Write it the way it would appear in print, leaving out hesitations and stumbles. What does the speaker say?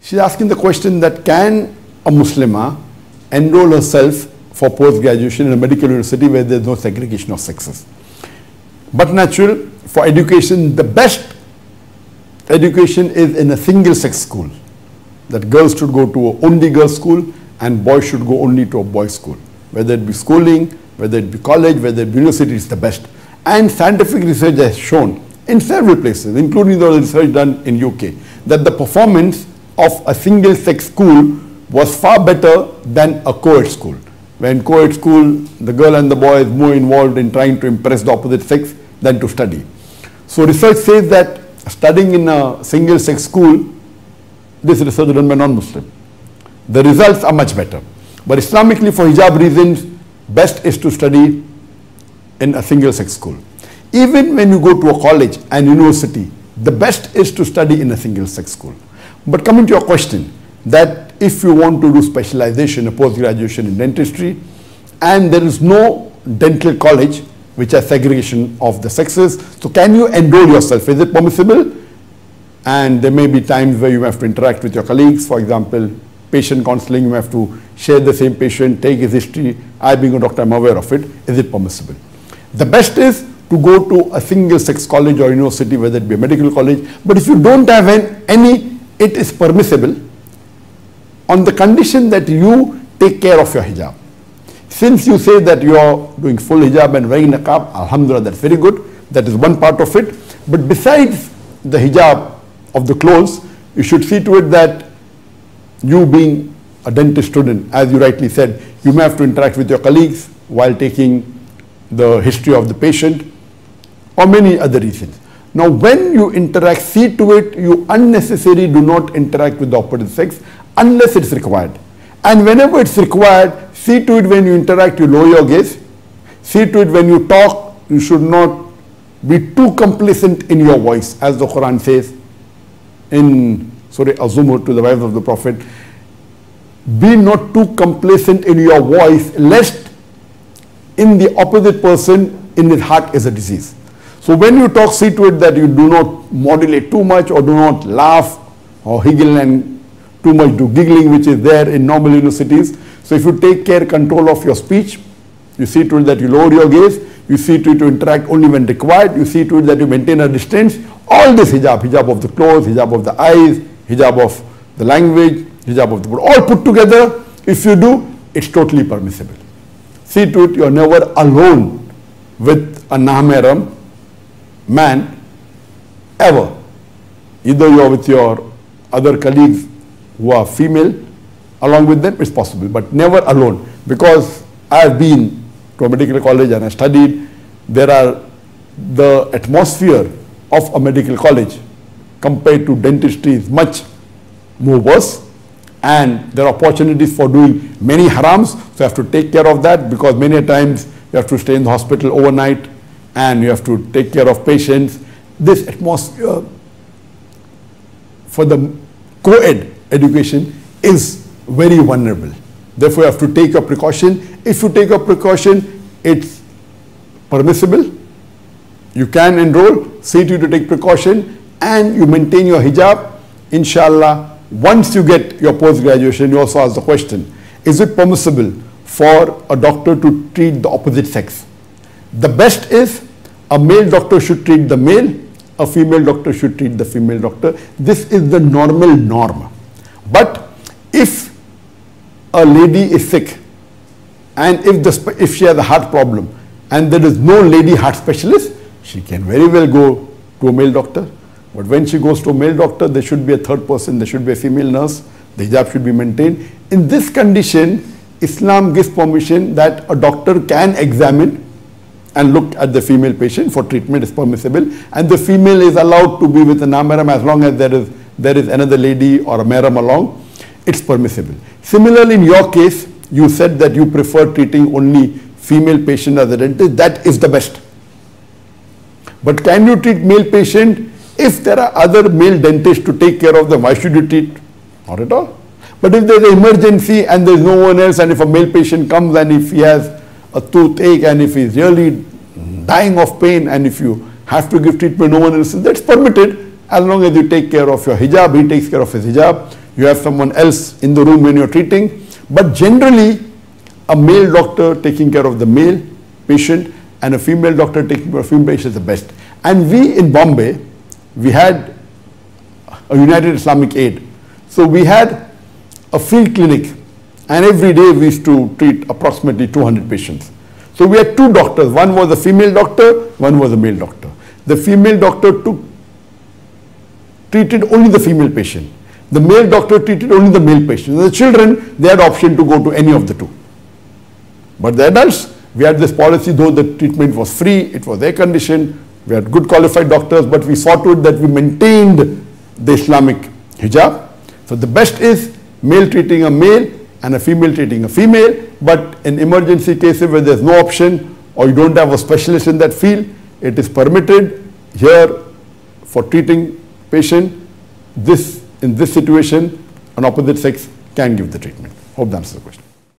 She's asking the question that can a Muslimah enroll herself for post-graduation in a medical university where there is no segregation of sexes? But natural, for education, the best education is in a single-sex school. That girls should go to a only girls' school and boys should go only to a boys' school. Whether it be schooling, whether it be college, whether it be university, it's the best. And scientific research has shown in several places, including the research done in UK, that the performance of a single-sex school was far better than a co-ed school. When co-ed school, the girl and the boy is more involved in trying to impress the opposite sex than to study. So research says that studying in a single-sex school, this research done by non-Muslim, the results are much better. But Islamically, for hijab reasons, best is to study in a single-sex school. Even when you go to a college and university, the best is to study in a single-sex school. But coming to your question, that if you want to do specialization, a post-graduation in dentistry, and there is no dental college which has segregation of the sexes, so can you enroll yourself? Is it permissible? And there may be times where you have to interact with your colleagues. For example, patient counseling, you have to share the same patient, take his history. I, being a doctor, am aware of it. Is it permissible? The best is to go to a single-sex college or university, whether it be a medical college. But if you don't have any, it is permissible on the condition that you take care of your hijab. Since you say that you are doing full hijab and wearing niqab, alhamdulillah, that's very good. That is one part of it. But besides the hijab of the clothes, you should see to it that you, being a dentist student, as you rightly said, you may have to interact with your colleagues while taking the history of the patient or many other reasons. Now, when you interact, see to it you unnecessarily do not interact with the opposite sex unless it's required. And whenever it's required, see to it when you interact, you lower your gaze. See to it when you talk, you should not be too complacent in your voice, as the Quran says in Surah Az-Zumar to the wives of the Prophet. Be not too complacent in your voice, lest in the opposite person, in his heart is a disease. So when you talk, see to it that you do not modulate too much or do not laugh or giggle and too much do giggling, which is there in normal universities. So if you take care, control of your speech, you see to it that you lower your gaze, you see to it to interact only when required, you see to it that you maintain a distance. All this hijab, hijab of the clothes, hijab of the eyes, hijab of the language, hijab of the body, all put together, if you do, it's totally permissible. See to it you are never alone with a nahmaram man ever. Either you are with your other colleagues who are female, along with them, it's possible, but never alone. Because I have been to a medical college and I studied, the atmosphere of a medical college compared to dentistry is much more worse, and there are opportunities for doing many harams, so you have to take care of that, because many times you have to stay in the hospital overnight and you have to take care of patients. This atmosphere for the co-ed education is very vulnerable. Therefore, you have to take a precaution. If you take a precaution, it's permissible. You can enroll, see to take precaution, and you maintain your hijab. Inshallah, once you get your post-graduation, you also ask the question, is it permissible for a doctor to treat the opposite sex? The best is a male doctor should treat the male, a female doctor should treat the female doctor. This is the normal norm. But if a lady is sick and if she has a heart problem and there is no lady heart specialist, she can very well go to a male doctor. But when she goes to a male doctor, there should be a third person, there should be a female nurse, the hijab should be maintained. In this condition, Islam gives permission that a doctor can examine and look at the female patient for treatment, is permissible, and the female is allowed to be with a namaram as long as there is another lady or a maram along, it's permissible. Similarly, in your case, you said that you prefer treating only female patient as a dentist. That is the best. But can you treat male patient? If there are other male dentists to take care of them, why should you treat? Not at all. But if there's an emergency and there's no one else, and if a male patient comes and if he has a toothache and if he's really dying of pain and if you have to give treatment, no one else, that's permitted as long as you take care of your hijab, he takes care of his hijab. you have someone else in the room when you're treating. But generally, a male doctor taking care of the male patient and a female doctor taking care of female patient is the best. And we in Bombay, we had a United Islamic Aid. So we had a field clinic, and every day we used to treat approximately 200 patients. So we had two doctors. One was a female doctor, one was a male doctor. The female doctor treated only the female patient. The male doctor treated only the male patient. The children, they had option to go to any of the two. But the adults, we had this policy, though the treatment was free, it was air conditioned, we had good qualified doctors, but we saw to it that we maintained the Islamic hijab. So the best is male treating a male and a female treating a female, but in emergency cases where there's no option or you don't have a specialist in that field, it is permitted here for treating patient. In this situation, an opposite sex can give the treatment. Hope that answers the question.